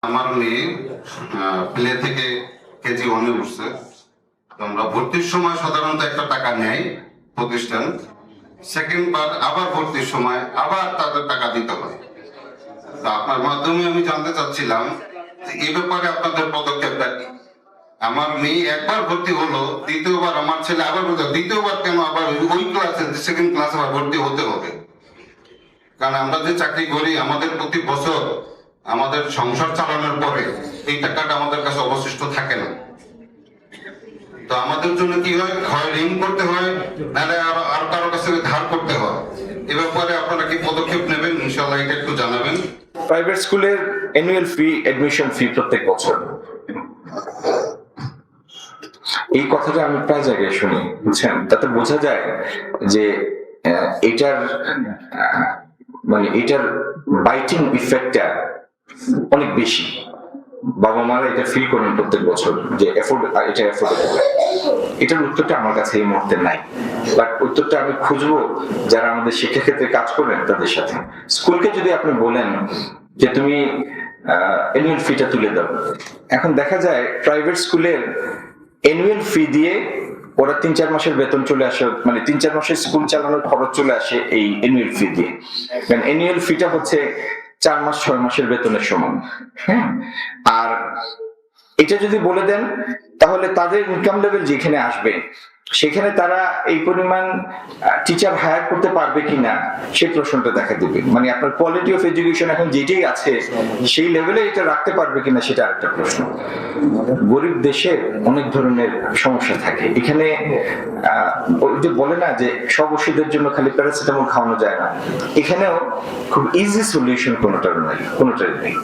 আমার মেয়ে প্লে থেকে কেজি ওয়ানে উঠছে। আমরা ভর্তির সময় সাধারণত একটা টাকা নেয় প্রতিষ্ঠান, সেকেন্ড বার আবার ভর্তির সময় আবার তাদের টাকা দিতে হয়। তা আপনার মাধ্যমে আমি জানতে চাচ্ছিলাম যে এই ব্যাপারে আপনাদের পদক্ষেপটা কি? আমার মেয়ে একবার ভর্তি হলো, দ্বিতীয়বার আমার ছেলে আবার দ্বিতীয়বার কেন আবার ওই ক্লাসে সেকেন্ড ক্লাসে আবার ভর্তি হতে হবে? কারণ আমরা যে চাকরি করি আমাদের প্রতি বছর আমাদের সংসার চালানোর পরে এই টাকাটা আমাদের কাছে অবশিষ্ট থাকে না। তো আমাদের জন্য কি হয়, ঋণ করতে হয়, নাহলে আর কারো কাছে ধার করতে হয়। এ ব্যাপারে আপনারা কি পদক্ষেপ নেবেন ইনশাআল্লাহ এটা একটু জানাবেন। প্রাইভেট স্কুলের অ্যানুয়াল ফি, অ্যাডমিশন ফি প্রত্যেক বছর, এই কথাটা আমি প্রায় জায়গায় শুনি, বুঝছেন? তাতে বোঝা যায় যে এটার এটার বাইটিং ইফেক্টটা অনেক বেশি। বাবা মারা এটা ফিল করেন প্রত্যেক বছর যে এটা এফোর্ডেবল। এটার উত্তরটা আমার কাছে এই মুহূর্তে নাই, বাট উত্তরটা আমি খুঁজবো যারা আমাদের শিক্ষাক্ষেত্রে কাজ করেন তাদের সাথে। স্কুলকে যদি আপনি বলেন যে তুমি অ্যানুয়াল ফিটা তুলে দাও, এখন দেখা যায় প্রাইভেট স্কুলের অ্যানুয়াল ফি দিয়ে ওরা ৩-৪ মাসের বেতন চলে আসে, ৩-৪ মাসের স্কুল চালানোর খরচ চলে আসে এই অ্যানুয়াল ফি দিয়ে। কারণ অ্যানুয়াল ফিটা হচ্ছে ৪ মাস ৬ মাসের বেতনের সমান। হ্যাঁ, আর এটা যদি বলে দেন তাহলে তাদের ইনকাম লেভেল যেখানে আসবে সেখানে তারা এই পরিমাণ টিচার হায়ার করতে পারবে কিনা সেই প্রশ্নটা দেখা দিবে। আপনার কোয়ালিটি অফ এডুকেশন এখন যেটাই আছে সেই লেভেলে এটা রাখতে পারবে কিনা সেটা আরেকটা প্রশ্ন। গরিব দেশে অনেক ধরনের সমস্যা থাকে। এখানে ওই যে বলে না যে সব ওষুধের জন্য খালি প্যারাসিটামল খাওয়ানো যায় না, এখানেও খুব ইজি সলিউশন কোনোটার নেই।